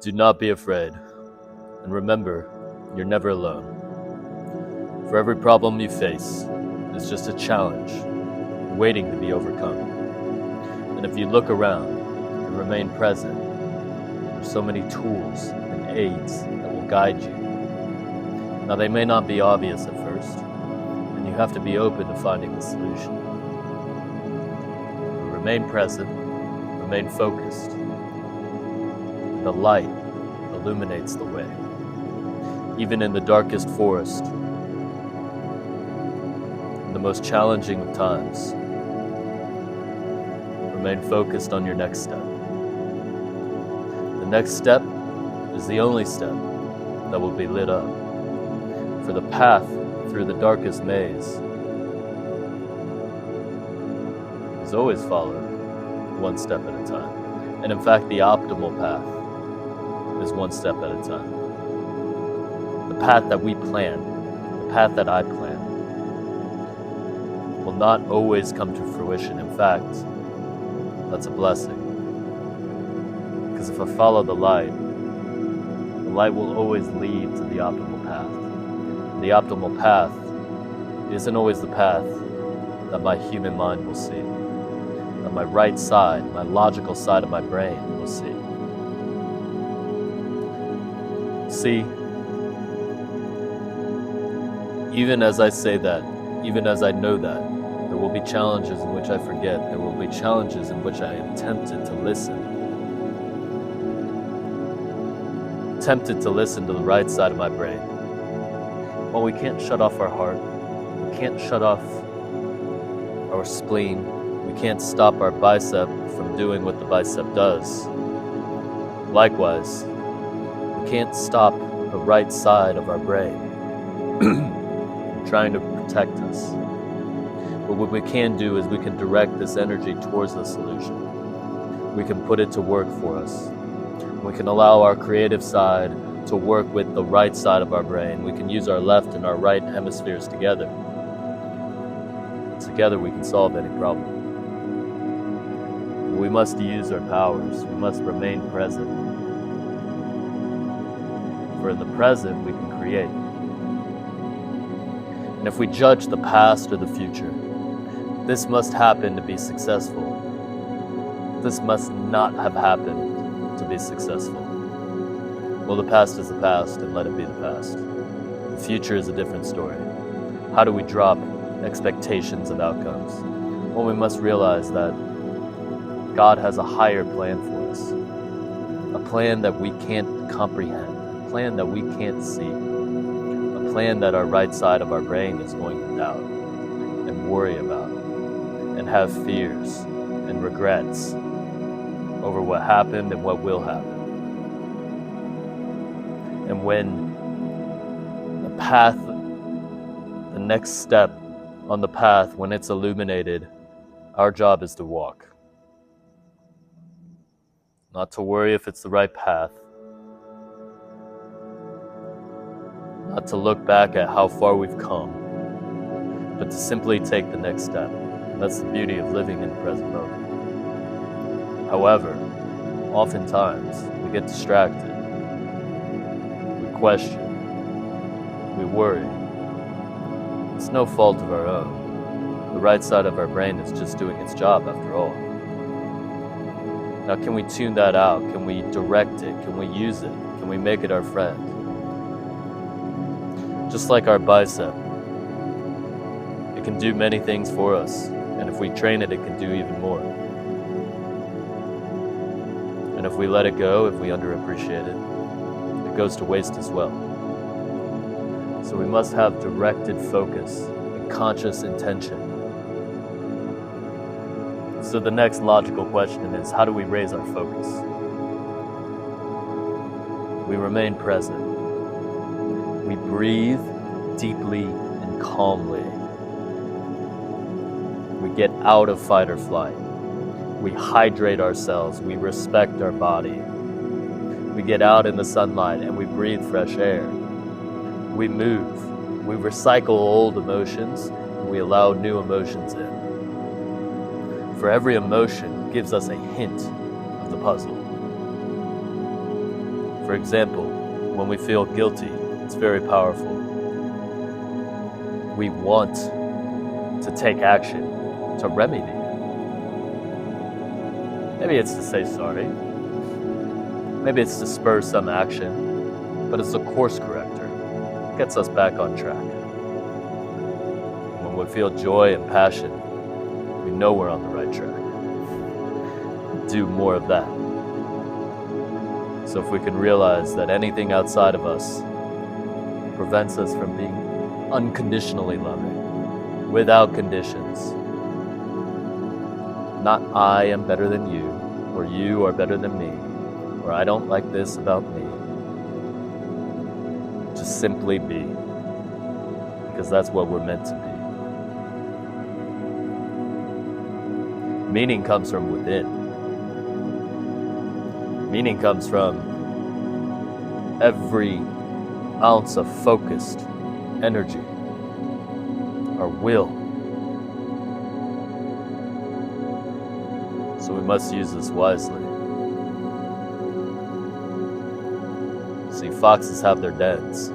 Do not be afraid, and remember, you're never alone. For every problem you face is just a challenge waiting to be overcome. And if you look around and remain present, there are so many tools and aids that will guide you. Now, they may not be obvious at first, and you have to be open to finding the solution. But remain present, remain focused. The light illuminates the way. Even in the darkest forest, in the most challenging of times, remain focused on your next step. The next step is the only step that will be lit up. For the path through the darkest maze is always followed one step at a time. And in fact, the optimal path is one step at a time. The path that we plan, the path that I plan, will not always come to fruition. In fact, that's a blessing. Because if I follow the light will always lead to the optimal path. And the optimal path isn't always the path that my human mind will see, that my right side, my logical side of my brain will see. See, even as I say that, even as I know that, there will be challenges in which I forget. There will be challenges in which I am tempted to listen. Tempted to listen to the right side of my brain. Well, we can't shut off our heart. We can't shut off our spleen. We can't stop our bicep from doing what the bicep does. Likewise, we can't stop the right side of our brain from trying to protect us. But what we can do is we can direct this energy towards the solution. We can put it to work for us. We can allow our creative side to work with the right side of our brain. We can use our left and our right hemispheres together. Together we can solve any problem. We must use our powers. We must remain present. For in the present we can create. And if we judge the past or the future, this must happen to be successful. This must not have happened to be successful. Well, the past is the past, and let it be the past. The future is a different story. How do we drop expectations of outcomes? Well, we must realize that God has a higher plan for us. A plan that we can't comprehend. A plan that we can't see. A plan that our right side of our brain is going to doubt and worry about and have fears and regrets over what happened and what will happen. And when the path, the next step on the path, when it's illuminated, our job is to walk. Not to worry if it's the right path. Not to look back at how far we've come, but to simply take the next step. That's the beauty of living in the present moment. However, oftentimes we get distracted. We question. We worry. It's no fault of our own. The right side of our brain is just doing its job after all. Now, can we tune that out? Can we direct it? Can we use it? Can we make it our friend? Just like our bicep, it can do many things for us. And if we train it, it can do even more. And if we let it go, if we underappreciate it, it goes to waste as well. So we must have directed focus and conscious intention. So the next logical question is, how do we raise our focus? We remain present. We breathe deeply and calmly. We get out of fight or flight. We hydrate ourselves. We respect our body. We get out in the sunlight and we breathe fresh air. We move. We recycle old emotions and we allow new emotions in. For every emotion gives us a hint of the puzzle. For example, when we feel guilty, it's very powerful. We want to take action to remedy it. Maybe it's to say sorry. Maybe it's to spur some action, but it's a course corrector. It gets us back on track. When we feel joy and passion, we know we're on the right track. Do more of that. So if we can realize that anything outside of us prevents us from being unconditionally loving, without conditions, not I am better than you, or you are better than me, or I don't like this about me. Just simply be, because that's what we're meant to be. Meaning comes from within. Meaning comes from every ounce of focused energy, our will. So we must use this wisely. See, foxes have their dens.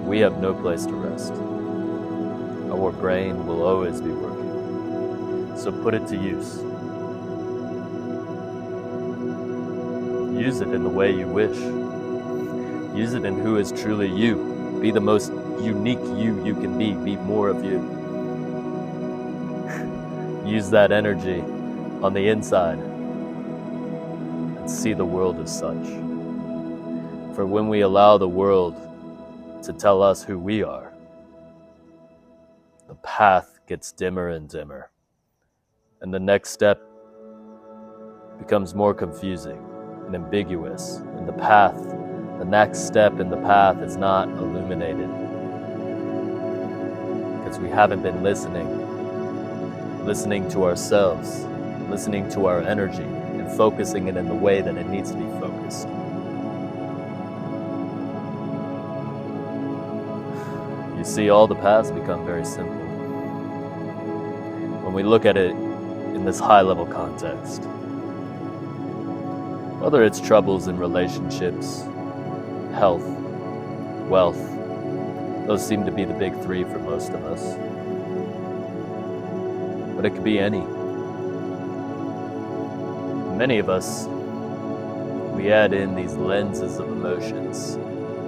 We have no place to rest. Our brain will always be working. So put it to use. Use it in the way you wish. Use it in who is truly you. Be the most unique you can be. Be more of you. Use that energy on the inside and see the world as such. For when we allow the world to tell us who we are, the path gets dimmer and dimmer. And the next step becomes more confusing and ambiguous. And the next step in the path is not illuminated. Because we haven't been listening to ourselves, listening to our energy, and focusing it in the way that it needs to be focused. You see, all the paths become very simple when we look at it in this high-level context. Whether it's troubles in relationships, health, wealth, those seem to be the big three for most of us. But it could be any. Many of us, we add in these lenses of emotions,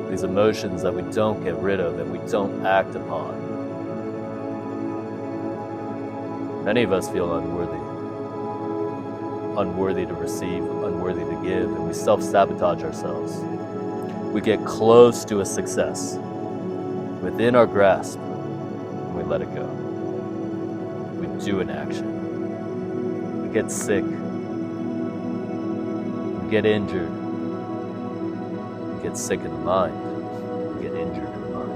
these emotions that we don't get rid of and we don't act upon. Many of us feel unworthy to receive, unworthy to give, and we self-sabotage ourselves. We get close to a success within our grasp, and we let it go. We do an action. We get sick. We get injured. We get sick in the mind. We get injured in the mind.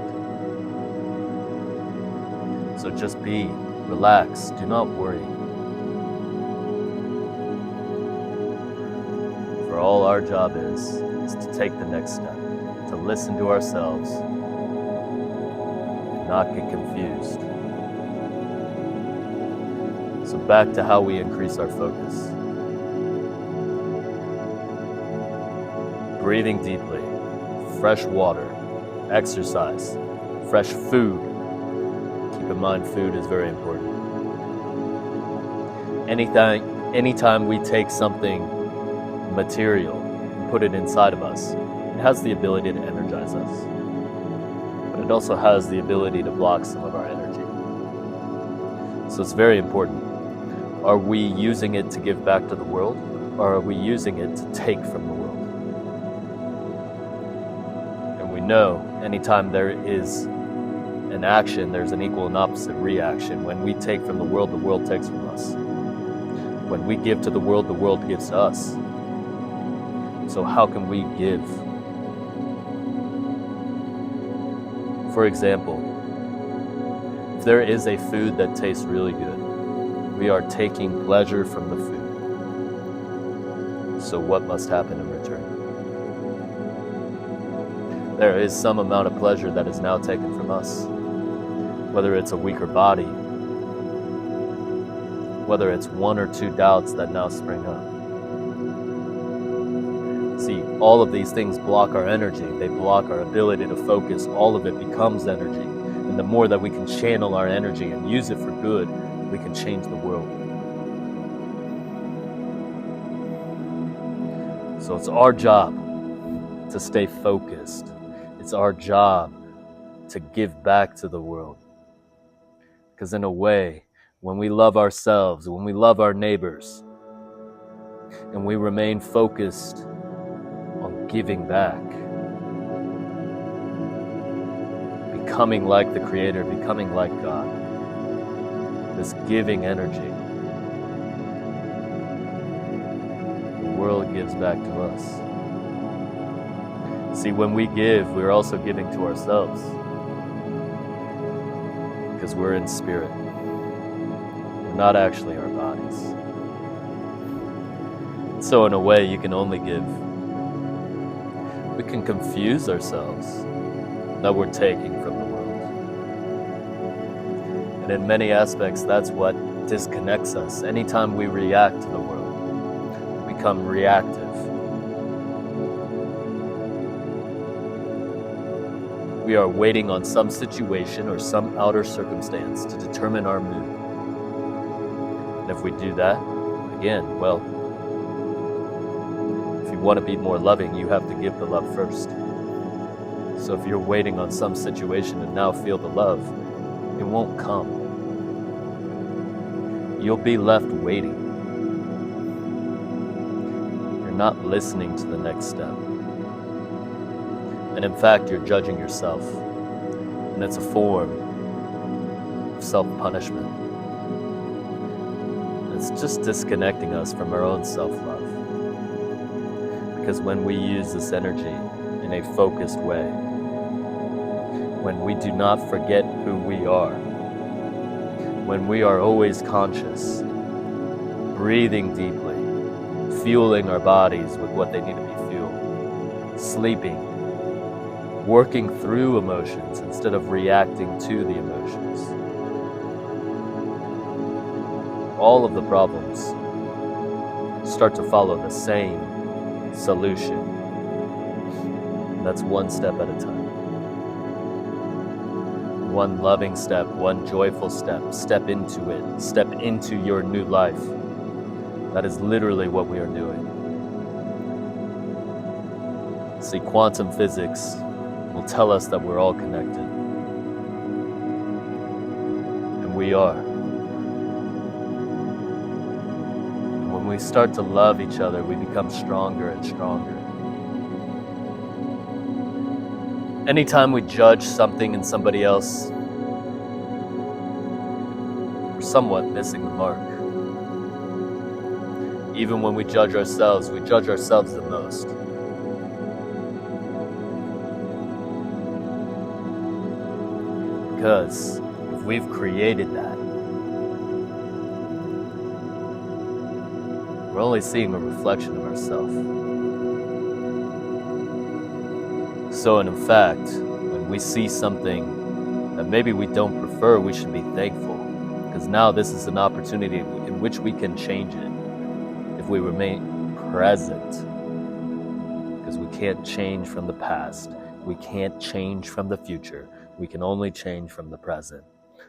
So just be. Relax, do not worry. For all our job is to take the next step, to listen to ourselves, and not get confused. So back to how we increase our focus. Breathing deeply, fresh water, exercise, fresh food. Keep in mind, food is very important. Anytime we take something material and put it inside of us, it has the ability to energize us. But it also has the ability to block some of our energy. So it's very important. Are we using it to give back to the world, or are we using it to take from the world? And we know anytime there is an action, there's an equal and opposite reaction. When we take from the world takes from us. When we give to the world gives to us. So how can we give? For example, if there is a food that tastes really good, we are taking pleasure from the food. So what must happen in return? There is some amount of pleasure that is now taken from us. Whether it's a weaker body, whether it's one or two doubts that now spring up. See, all of these things block our energy. They block our ability to focus. All of it becomes energy. And the more that we can channel our energy and use it for good, we can change the world. So it's our job to stay focused. It's our job to give back to the world. Because in a way, when we love ourselves, when we love our neighbors, and we remain focused on giving back, becoming like the Creator, becoming like God, this giving energy, the world gives back to us. See, when we give, we're also giving to ourselves, because we're in spirit. We're not actually our bodies. So in a way, you can only give. We can confuse ourselves that we're taking from the world. And in many aspects, that's what disconnects us. Anytime we react to the world, we become reactive. We are waiting on some situation or some outer circumstance to determine our mood. And if we do that, again, well, if you want to be more loving, you have to give the love first. So if you're waiting on some situation and now feel the love, it won't come. You'll be left waiting. You're not listening to the next step. And in fact, you're judging yourself. And it's a form of self-punishment. It's just disconnecting us from our own self-love. Because when we use this energy in a focused way, when we do not forget who we are, when we are always conscious, breathing deeply, fueling our bodies with what they need to be fueled, sleeping, working through emotions instead of reacting to the emotions, all of the problems start to follow the same solution. That's one step at a time. One loving step, one joyful step. Step into it. Step into your new life. That is literally what we are doing. See, quantum physics will tell us that we're all connected. And we are. And when we start to love each other, we become stronger and stronger. Anytime we judge something in somebody else, we're somewhat missing the mark. Even when we judge ourselves the most. Because if we've created that, we're only seeing a reflection of ourselves. So, and in fact, when we see something that maybe we don't prefer, we should be thankful. Because now this is an opportunity in which we can change it if we remain present. Because we can't change from the past. We can't change from the future. We can only change from the present.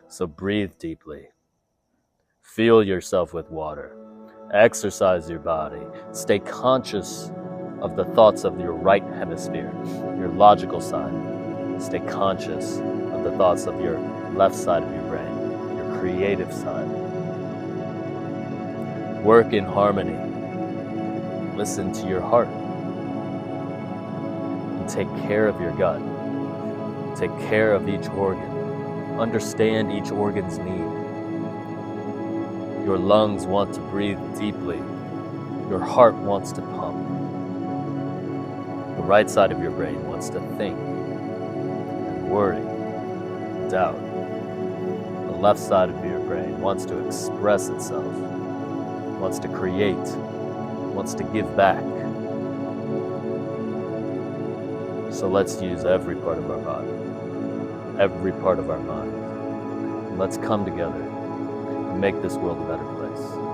So breathe deeply. Fill yourself with water. Exercise your body. Stay conscious of the thoughts of your right hemisphere, your logical side. Stay conscious of the thoughts of your left side of your brain, your creative side. Work in harmony. Listen to your heart. And take care of your gut. Take care of each organ. Understand each organ's need. Your lungs want to breathe deeply. Your heart wants to pump. The right side of your brain wants to think and worry, doubt. The left side of your brain wants to express itself, wants to create, wants to give back. So let's use every part of our body, every part of our mind. And let's come together and make this world a better place. choice.